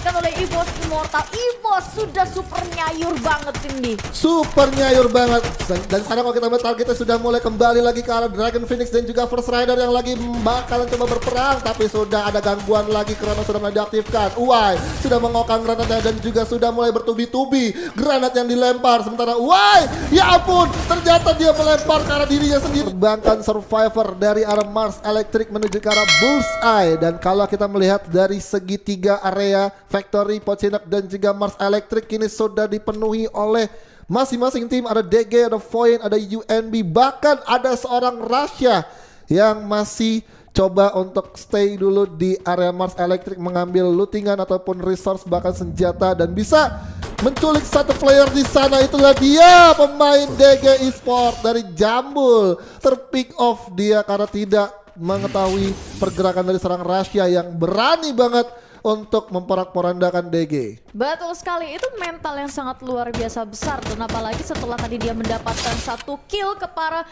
diselamatkan oleh EVOS Immortal. EVOS sudah super nyayur banget ini. Super nyayur banget. Dan sekarang kalau kita melihat targetnya sudah mulai kembali lagi ke arah Dragon Phoenix dan juga First Rider yang lagi bakalan coba berperang. Tapi sudah ada gangguan lagi karena sudah mulai diaktifkan. Uwai sudah mengokang granatnya dan juga sudah mulai bertubi-tubi granat yang dilempar. Sementara Uwai, ya ampun, ternyata dia melempar ke arah dirinya sendiri. Terbangkan survivor dari arah Mars Electric menuju ke arah Bullseye. Dan kalau kita melihat dari segitiga area Factory, Pocinak dan juga Mars Electric ini sudah dipenuhi oleh masing-masing tim. Ada DG, ada Void, ada UNB, bahkan ada seorang Russia yang masih coba untuk stay dulu di area Mars Electric, mengambil lootingan ataupun resource bahkan senjata dan bisa menculik satu player di sana. Itulah dia pemain DG Esports dari Jambul. Terpick off dia karena tidak mengetahui pergerakan dari seorang Russia yang berani banget untuk memporak-porandakan DG. Betul sekali, itu mental yang sangat luar biasa besar. Dan apalagi setelah tadi dia mendapatkan satu kill ke para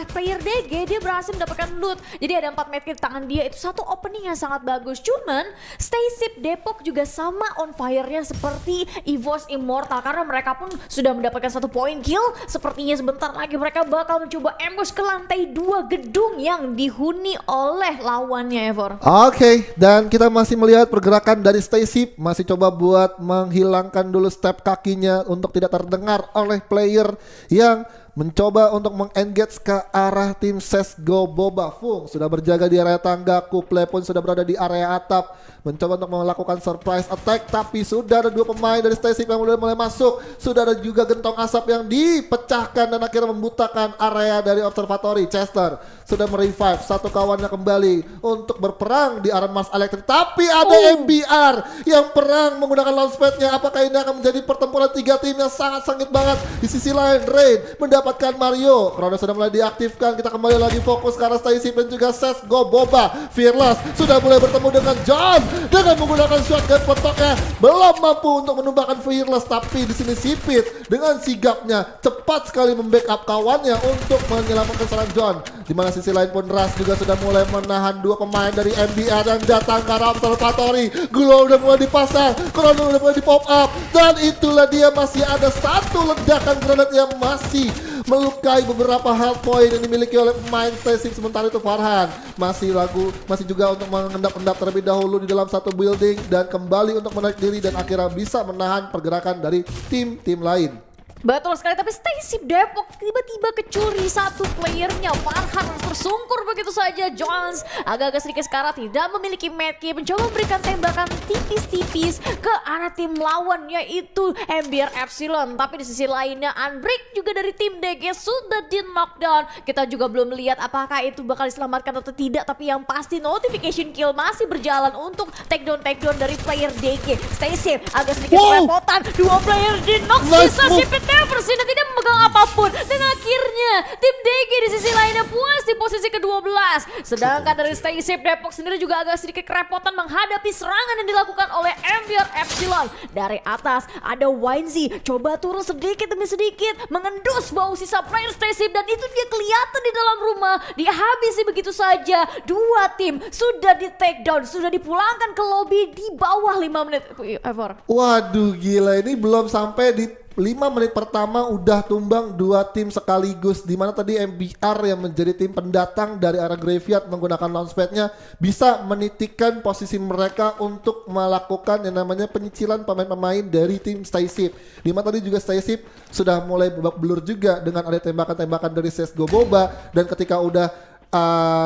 player DG, dia berhasil mendapatkan loot. Jadi ada 4 medkit di tangan dia, itu satu opening yang sangat bagus. Cuman Staysafe Depok juga sama on fire-nya seperti EVOS Immortal, karena mereka pun sudah mendapatkan satu poin kill. Sepertinya sebentar lagi mereka bakal mencoba ambush ke lantai 2 gedung yang dihuni oleh lawannya, Evor. Oke, dan kita masih melihat pergerakan dari Staysafe, masih coba buat menghilangkan dulu step kakinya untuk tidak terdengar oleh player yang mencoba untuk meng-engage ke arah tim CSGO Boba. Fung sudah berjaga di area tangga, Kuple pun sudah berada di area atap, mencoba untuk melakukan surprise attack. Tapi sudah ada 2 pemain dari Staysafe yang mulai masuk. Sudah ada juga gentong asap yang dipecahkan dan akhirnya membutakan area dari observatory. Chester sudah merevive satu kawannya kembali untuk berperang di arah Mars Electric. Tapi ada MBR yang perang menggunakan launchpadnya. Apakah ini akan menjadi pertempuran 3 tim yang sangat sengit banget? Di sisi lain Rain mendapatkan Mario. Chrono sudah mulai diaktifkan. Kita kembali lagi fokus ke arah Staysafe dan juga CSGO Boba. Fearless sudah mulai bertemu dengan John dengan menggunakan shotgun potoknya. Belum mampu untuk menumbangkan Fearless, tapi di sini Sipit dengan sigapnya cepat sekali membackup kawannya untuk menyelamatkan seorang John. Di mana sisi lain pun Ras juga sudah mulai menahan 2 pemain dari MBR yang datang ke arah observatory. Glow udah mulai dipasang, Chrono udah mulai di pop up, dan itulah dia masih ada satu ledakan granat yang masih melukai beberapa health point yang dimiliki oleh pemain Staysafe. Sementara itu Farhan masih juga untuk mengendap-endap terlebih dahulu di dalam satu building dan kembali untuk menarik diri dan akhirnya bisa menahan pergerakan dari tim-tim lain. Betul sekali, tapi Staysafe Depok tiba-tiba kecuri satu playernya. Farhan tersungkur begitu saja. Jones agak-agak sedikit sekarang tidak memiliki medkit, mencoba memberikan tembakan tipis-tipis ke arah tim lawan, yaitu MBR Epsilon. Tapi di sisi lainnya Unbreak juga dari tim DG sudah di knockdown. Kita juga belum melihat apakah itu bakal diselamatkan atau tidak, tapi yang pasti notification kill masih berjalan untuk takedown dari player DG. Staysafe agak sedikit kerepotan, 2 player di knock, sisa Sipit Neversina tidak memegang apapun. Dan akhirnya tim DG di sisi lainnya puas di posisi ke-12. Sedangkan dari Staysafe Depok sendiri juga agak sedikit kerepotan menghadapi serangan yang dilakukan oleh MBR Epsilon. Dari atas ada YZ, coba turun sedikit demi sedikit mengendus bau sisa player Staysafe, dan itu dia kelihatan di dalam rumah. Dihabisi begitu saja. 2 tim sudah di take down, sudah dipulangkan ke lobby di bawah 5 menit. Evor. Waduh gila, ini belum sampai di 5 menit pertama udah tumbang 2 tim sekaligus. Dimana tadi MBR yang menjadi tim pendatang dari arah Graveyard menggunakan launchpadnya bisa menitikan posisi mereka untuk melakukan yang namanya penyicilan pemain-pemain dari tim Staysafe. Dimana tadi juga Staysafe sudah mulai babak belur juga dengan ada tembakan-tembakan dari CSGO Boba. Dan ketika udah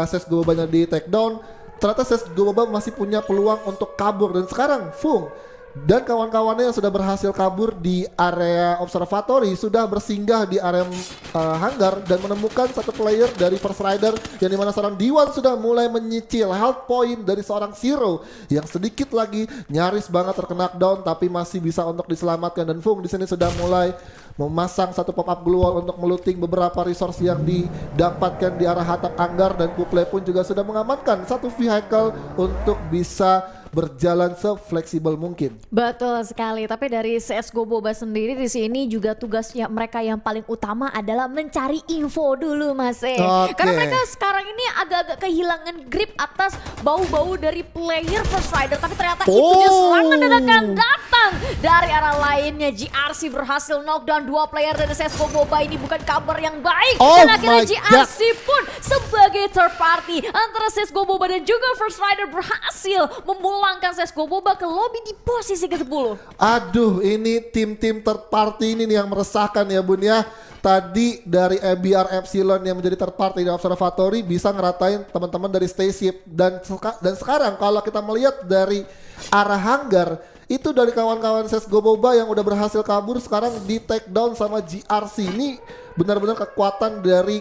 CSGO Bobanya di take down, ternyata CSGO Boba masih punya peluang untuk kabur. Dan sekarang Fung dan kawan-kawannya yang sudah berhasil kabur di area observatory sudah bersinggah di area hangar dan menemukan satu player dari First Rider, yang dimana seorang D1 sudah mulai menyicil health point dari seorang Zero yang sedikit lagi nyaris banget terkena down tapi masih bisa untuk diselamatkan. Dan Fung di sini sudah mulai memasang satu pop up glue wall untuk melooting beberapa resource yang didapatkan di arah atap hangar, dan Kuple pun juga sudah mengamankan satu vehicle untuk bisa berjalan se-fleksibel mungkin. Betul sekali, tapi dari CSGO Boba sendiri di sini juga tugasnya mereka yang paling utama adalah mencari info dulu Mas Karena mereka sekarang ini agak-agak kehilangan grip atas bau-bau dari player First Rider, tapi ternyata itu dia serangan dadakan datang dari arah lainnya. GRC berhasil knockdown 2 player dari CSGO Boba, ini bukan kabar yang baik. Dan akhirnya GRC pun sebagai third party antara CSGO Boba dan juga First Rider berhasil memulangkan CSGO Boba ke lobby di posisi ke-10. Aduh, ini tim-tim third party ini nih yang meresahkan ya Bun ya. Tadi dari EBR Epsilon yang menjadi third party di Observatory bisa ngeratain teman-teman dari Stayship. Dan sekarang kalau kita melihat dari arah hanggar, itu dari kawan-kawan CSGO Boba yang udah berhasil kabur sekarang di take down sama GRC. Ini benar-benar kekuatan dari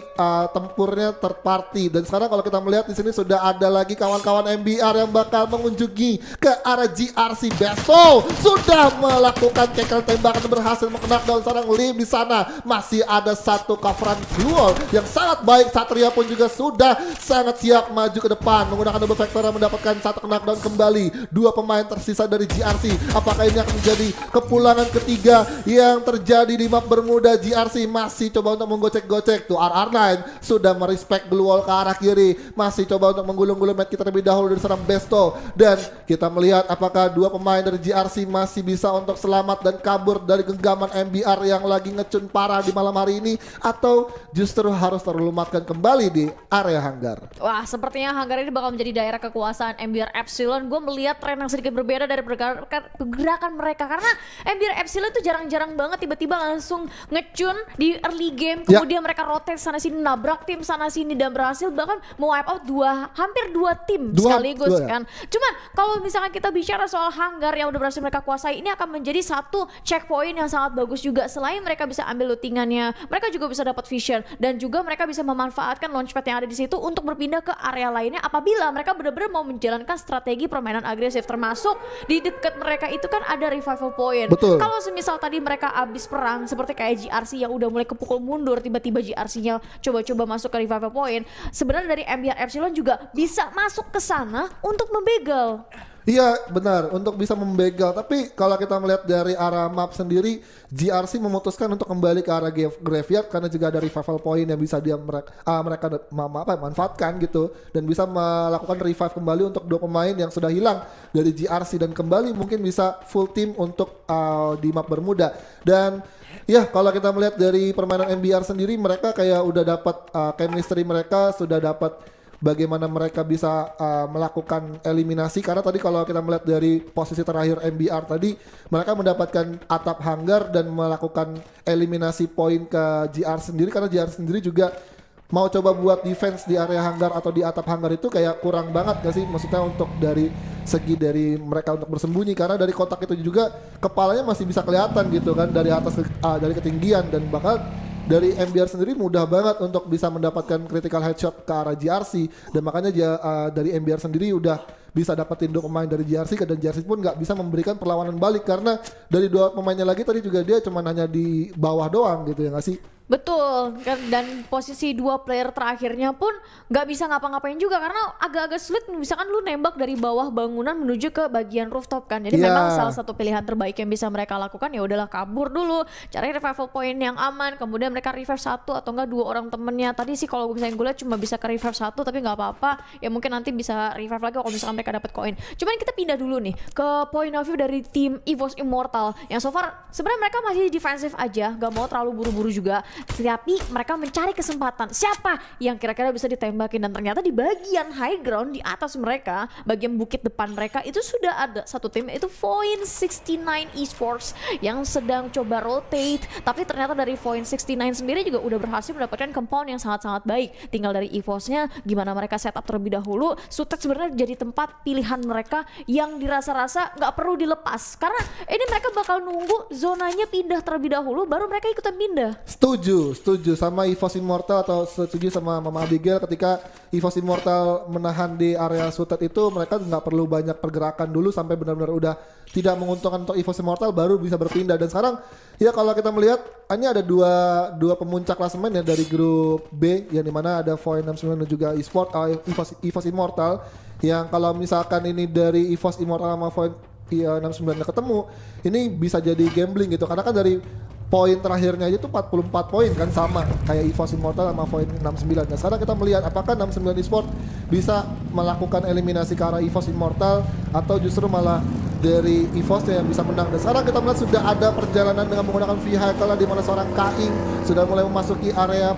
tempurnya third party. Dan sekarang kalau kita melihat di sini sudah ada lagi kawan-kawan MBR yang bakal mengunjungi ke arah GRC. Beso sudah melakukan tackle tembakan berhasil mengenakdown seorang Lim di sana. Masih ada satu coveran duel yang sangat baik. Satria pun juga sudah sangat siap maju ke depan menggunakan double vector mendapatkan satu knockdown kembali. 2 pemain tersisa dari GRC. Apakah ini akan menjadi kepulangan ketiga yang terjadi di map Bermuda? GRC masih coba untuk menggocek-gocek tuh. RR9 sudah merespek Blue Wall ke arah kiri, masih coba untuk menggulung-gulung Medkit terlebih dahulu dari seorang Besto. Dan kita melihat apakah 2 pemain dari GRC masih bisa untuk selamat dan kabur dari genggaman MBR yang lagi ngecun parah di malam hari ini, atau justru harus terlumatkan kembali di area hanggar. Wah, sepertinya hanggar ini bakal menjadi daerah kekuasaan MBR Epsilon. Gue melihat tren yang sedikit berbeda dari pergerakan mereka, karena MBR Epsilon itu jarang-jarang banget tiba-tiba langsung ngecun di early game, kemudian mereka rotate sana sini, nabrak tim sana sini dan berhasil bahkan mau wipe out hampir dua tim sekaligus kan. Cuman kalau misalkan kita bicara soal hanggar yang udah berhasil mereka kuasai, ini akan menjadi satu checkpoint yang sangat bagus juga. Selain mereka bisa ambil lootingannya, mereka juga bisa dapat vision dan juga mereka bisa memanfaatkan launchpad yang ada di situ untuk berpindah ke area lainnya apabila mereka benar-benar mau menjalankan strategi permainan agresif. Termasuk di dekat mereka itu kan ada revival point. Kalau semisal tadi mereka abis perang seperti kayak GRC yang udah mulai kepukul mundur, tiba-tiba GRC-nya coba-coba masuk ke revival point, sebenarnya dari MBR Epsilon juga bisa masuk ke sana untuk membegal. Iya benar, untuk bisa membegal. Tapi kalau kita melihat dari arah map sendiri, GRC memutuskan untuk kembali ke arah graveyard karena juga ada revival point yang bisa mereka manfaatkan gitu, dan bisa melakukan revive kembali untuk 2 pemain yang sudah hilang dari GRC dan kembali mungkin bisa full team untuk di map Bermuda. Dan ya kalau kita melihat dari permainan MBR sendiri, mereka kayak udah dapat chemistry, mereka sudah dapat bagaimana mereka bisa melakukan eliminasi. Karena tadi kalau kita melihat dari posisi terakhir MBR tadi, mereka mendapatkan atap hanggar dan melakukan eliminasi poin ke GR sendiri, karena GR sendiri juga mau coba buat defense di area hanggar atau di atap hanggar itu kayak kurang banget gak sih, maksudnya untuk dari segi dari mereka untuk bersembunyi, karena dari kotak itu juga kepalanya masih bisa kelihatan gitu kan dari atas dari ketinggian, dan bakal dari MBR sendiri mudah banget untuk bisa mendapatkan critical headshot ke arah GRC, dan makanya dari MBR sendiri udah bisa dapetin 2 pemain dari GRC, dan GRC pun nggak bisa memberikan perlawanan balik karena dari 2 pemainnya lagi tadi juga dia cuma hanya di bawah doang gitu ya nggak sih? Betul, dan posisi 2 player terakhirnya pun nggak bisa ngapa-ngapain juga karena agak-agak sulit. Misalkan lu nembak dari bawah bangunan menuju ke bagian rooftop kan, jadi memang salah satu pilihan terbaik yang bisa mereka lakukan ya udahlah kabur dulu, cari revival point yang aman, kemudian mereka revive 1 atau enggak 2 orang temennya. Tadi sih kalau misalnya gue lihat cuma bisa ke revive 1, tapi nggak apa-apa ya, mungkin nanti bisa revive lagi kalau misalkan mereka dapat koin. Cuman kita pindah dulu nih ke point of view dari tim EVOS Immortal yang so far sebenarnya mereka masih defensif aja, nggak mau terlalu buru-buru juga. Tapi mereka mencari kesempatan siapa yang kira-kira bisa ditembakin, dan ternyata di bagian high ground di atas mereka, bagian bukit depan mereka itu sudah ada satu tim, itu Void 69 Esports yang sedang coba rotate. Tapi ternyata dari Void 69 sendiri juga udah berhasil mendapatkan compound yang sangat-sangat baik. Tinggal dari EVOS-nya gimana mereka setup terlebih dahulu. Sutek sebenarnya jadi tempat pilihan mereka yang dirasa-rasa nggak perlu dilepas, karena ini mereka bakal nunggu zonanya pindah terlebih dahulu baru mereka ikutan pindah. Setuju sama EVOS Immortal, atau setuju sama Mama Abigail ketika EVOS Immortal menahan di area sutet itu, mereka nggak perlu banyak pergerakan dulu sampai benar-benar udah tidak menguntungkan untuk EVOS Immortal baru bisa berpindah. Dan sekarang ya kalau kita melihat ini ada dua pemuncak klasemen ya dari grup B, yang dimana ada Void 69 dan juga EVOS Immortal yang kalau misalkan ini dari EVOS Immortal sama Void 69 ketemu, ini bisa jadi gambling gitu karena kan dari poin terakhirnya aja tuh 44 poin kan sama kayak EVOS Immortal sama Void 69. Nah sekarang kita melihat apakah 69 Esports bisa melakukan eliminasi ke arah EVOS Immortal atau justru malah dari EVOS yang bisa menang. Dan sekarang kita melihat sudah ada perjalanan dengan menggunakan vehicle di mana seorang Kaing sudah mulai memasuki area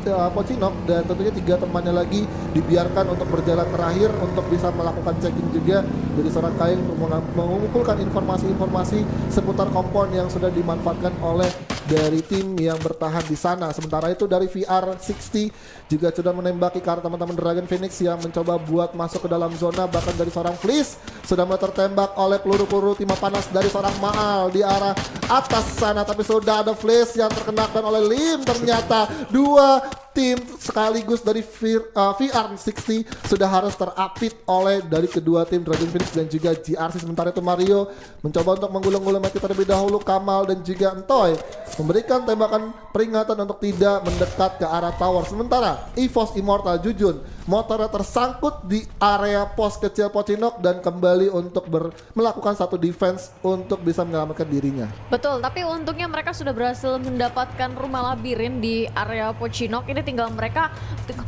Pochinok dan tentunya 3 temannya lagi dibiarkan untuk berjalan terakhir untuk bisa melakukan checking juga dari seorang Kaing untuk mengumpulkan informasi-informasi seputar kompon yang sudah dimanfaatkan oleh dari tim yang bertahan di sana. Sementara itu dari VR60 juga sudah menembaki ke arah teman-teman Dragon Phoenix yang mencoba buat masuk ke dalam zona, bahkan dari seorang Fleece sudah mulai tertembak oleh peluru-peluru timah panas dari seorang Maal di arah atas sana, tapi sudah ada Fleece yang terkenakan oleh Lim. Ternyata 2 tim sekaligus dari VR60 sudah harus terapit oleh dari kedua tim Dragon Phoenix dan juga GRC. Sementara itu Mario mencoba untuk menggulung-gulung mati terlebih dahulu. Kamal dan juga Entoy memberikan tembakan peringatan untuk tidak mendekat ke arah tower. Sementara EVOS Immortal Jujun motornya tersangkut di area pos kecil Pochinok dan kembali untuk melakukan satu defense untuk bisa menyelamatkan dirinya. Betul, tapi untungnya mereka sudah berhasil mendapatkan rumah labirin di area Pochinok. Ini tinggal mereka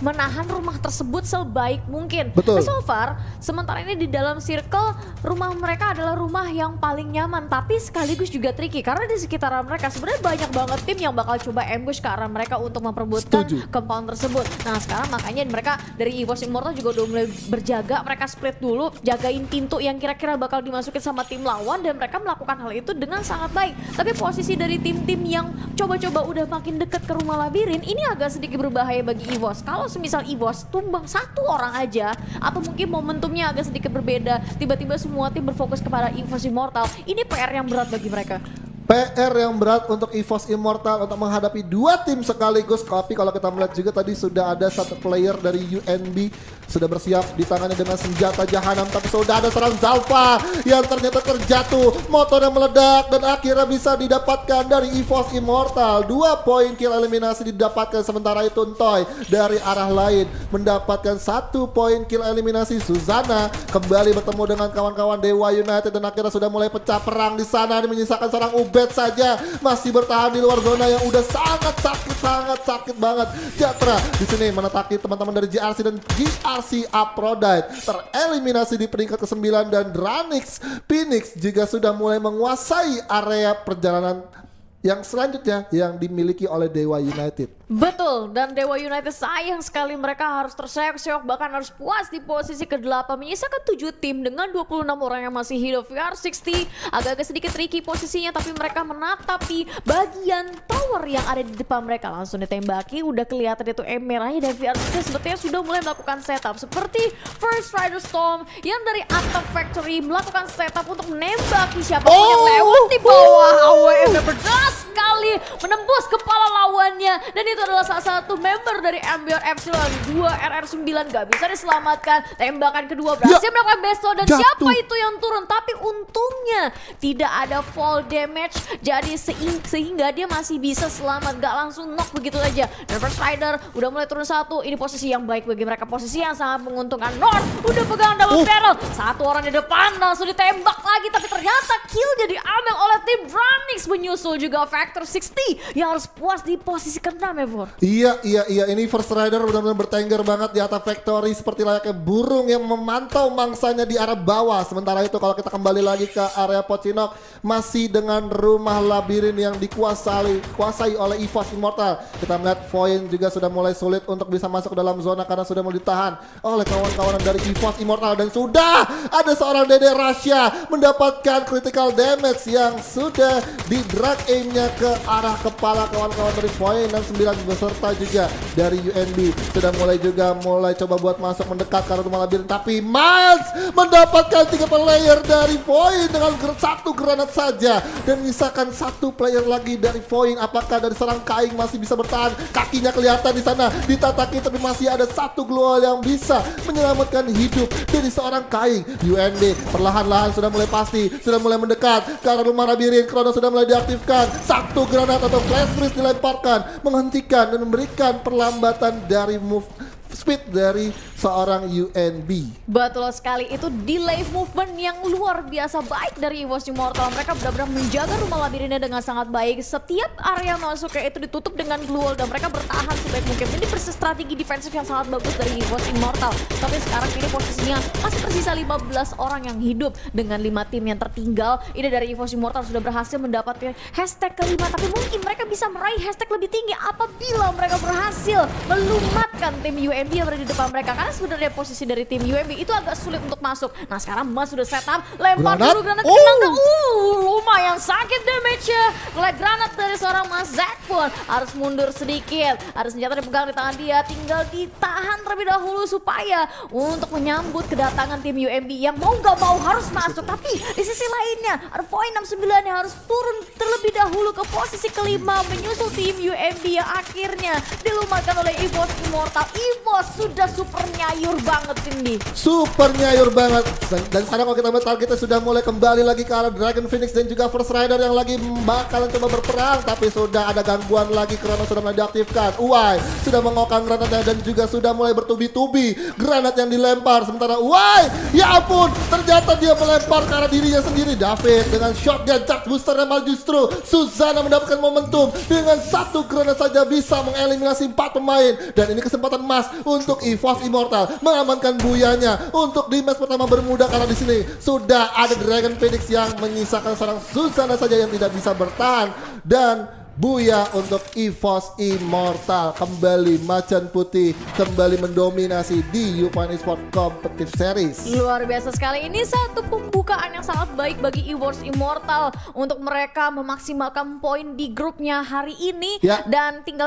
menahan rumah tersebut sebaik mungkin. Betul. Nah, so far, sementara ini di dalam circle rumah mereka adalah rumah yang paling nyaman, tapi sekaligus juga tricky karena di sekitaran mereka sebenarnya banyak banget tim yang bakal coba ambush ke arah mereka untuk memperebutkan compound tersebut. Nah sekarang makanya mereka dari EVOS Immortal juga udah mulai berjaga, mereka split dulu, jagain pintu yang kira-kira bakal dimasukin sama tim lawan dan mereka melakukan hal itu dengan sangat baik. Tapi posisi dari tim-tim yang coba-coba udah makin deket ke rumah labirin ini agak sedikit berbahaya bagi EVOS. Kalau semisal EVOS tumbang 1 orang aja atau mungkin momentumnya agak sedikit berbeda, tiba-tiba semua tim berfokus kepada EVOS Immortal, ini PR yang berat bagi mereka. PR yang berat untuk EVOS Immortal untuk menghadapi 2 tim sekaligus. Tapi kalau kita melihat juga tadi sudah ada 1 player dari UNB sudah bersiap di tangannya dengan senjata jahanam, tapi sudah ada seorang Zalfa yang ternyata terjatuh, motornya meledak dan akhirnya bisa didapatkan dari EVOS Immortal. 2 poin kill eliminasi didapatkan, sementara itu Entoy dari arah lain mendapatkan 1 poin kill eliminasi. Suzana kembali bertemu dengan kawan-kawan Dewa United dan akhirnya sudah mulai pecah perang di sana. Menyisakan seorang Ubed saja masih bertahan di luar zona yang udah sangat sakit banget. Jatra di sini menataki teman-teman dari GRC dan GRC Aphrodite tereliminasi di peringkat ke-9 dan Dranix Phoenix juga sudah mulai menguasai area perjalanan yang selanjutnya yang dimiliki oleh Dewa United. Betul, dan Dewa United sayang sekali mereka harus terseok-seok, bahkan harus puas di posisi ke-8 menyisakan 7 tim dengan 26 orang yang masih hidup. VR60 agak-agak sedikit tricky posisinya, tapi mereka menatapi bagian tower yang ada di depan mereka. Langsung ditembaki, udah kelihatan itu merahnya dan VR60 sepertinya sudah mulai melakukan setup. Seperti First Rider Storm yang dari Attack Factory melakukan setup untuk menembaki siapapun yang lewat di bawah. AWM berdas sekali menembus kepala lawannya, dan itu adalah salah satu member dari Ambior Epsilon 2 RR9, gak bisa diselamatkan. Tembakan kedua berhasil melakukan besto dan jatuh. Siapa itu yang turun, tapi untungnya tidak ada fall damage, jadi sehingga dia masih bisa selamat, gak langsung knock begitu aja. Dan First Rider udah mulai turun 1, ini posisi yang baik bagi mereka, posisi yang sangat menguntungkan. North udah pegang double barrel, 1 orang di depan langsung ditembak lagi, tapi ternyata killnya diambil oleh tim Dranix. Menyusul juga Factor 60 yang harus puas di posisi ke-6 ya. Iya, ini First Rider benar-benar bertengger banget di atas Factory seperti layaknya burung yang memantau mangsanya di arah bawah. Sementara itu kalau kita kembali lagi ke area Pochinok, masih dengan rumah labirin yang dikuasai oleh EVOS Immortal. Kita melihat Void juga sudah mulai sulit untuk bisa masuk ke dalam zona karena sudah mulai ditahan oleh kawan-kawan dari EVOS Immortal, dan sudah ada seorang Dede Rasya mendapatkan critical damage yang sudah di drag aimnya ke arah kepala kawan-kawan dari Void. Dan 9 beserta juga dari UNB sudah mulai coba buat masuk mendekat ke rumah labirin, tapi Miles mendapatkan 3 player dari Void dengan 1 granat saja dan misalkan 1 player lagi dari Void. Apakah dari serang Kaing masih bisa bertahan? Kakinya kelihatan di sana ditataki, tapi masih ada 1 global yang bisa menyelamatkan hidup dari seorang Kaing. UNB perlahan-lahan sudah mulai pasti, sudah mulai mendekat ke arah rumah labirin. Krono sudah mulai diaktifkan, 1 granat atau flash freeze dilemparkan menghentikan dan memberikan perlambatan dari move speed dari seorang UNB. Betul sekali, itu delay movement yang luar biasa baik dari EVOS Immortal. Mereka benar-benar menjaga rumah labirinnya dengan sangat baik. Setiap area masuknya itu ditutup dengan glue wall dan mereka bertahan sebaik mungkin. Ini strategi defensif yang sangat bagus dari EVOS Immortal. Tapi sekarang ini posisinya masih tersisa 15 orang yang hidup dengan 5 tim yang tertinggal. Ini dari EVOS Immortal sudah berhasil mendapatkan hashtag kelima, tapi mungkin mereka bisa meraih hashtag lebih tinggi apabila mereka berhasil melumatkan tim UMB yang berada di depan mereka. Karena sebenarnya posisi dari tim UMB itu agak sulit untuk masuk. Nah sekarang Mas sudah setup, lempar dulu granat ke Nanda. Lumayan sakit damage-nya. Granat dari seorang Mas Zack pun harus mundur sedikit. Ada senjata dipegang di tangan dia, tinggal ditahan terlebih dahulu supaya untuk menyambut kedatangan tim UMB yang mau gak mau harus masuk. Tapi di sisi lainnya ada Void 69 yang harus turun terlebih dahulu ke posisi kelima menyusul tim UMB yang akhirnya dilumatkan oleh EVOS Immortal. EVOS sudah super nyayur banget ini. Super nyayur banget. Dan sekarang kalau kita melihat targetnya sudah mulai kembali lagi ke arah Dragon Phoenix dan juga First Rider yang lagi bakalan coba berperang. Tapi sudah ada gangguan lagi karena sudah mulai diaktifkan. Uwai sudah mengokang granatnya dan juga sudah mulai bertubi-tubi granat yang dilempar. Sementara Uwai, ya ampun, ternyata dia melempar ke arah dirinya sendiri. David dengan shotgun charge boosternya malah justru Susana mendapatkan momentum. Dengan satu granat saja bisa mengeliminasi 4 pemain. Dan ini kesempatan emas untuk EVOS Immortal mengamankan buyanya untuk di match pertama bermudah karena di sini sudah ada Dragon Phoenix yang menyisakan seorang Susana saja yang tidak bisa bertahan dan buya untuk EVOS Immortal. Kembali Macan Putih kembali mendominasi di Youpan Esports Competitive Series. Luar biasa sekali, ini satu pembukaan yang sangat baik bagi EVOS Immortal untuk mereka memaksimalkan poin di grupnya hari ini. Ya. Dan tinggal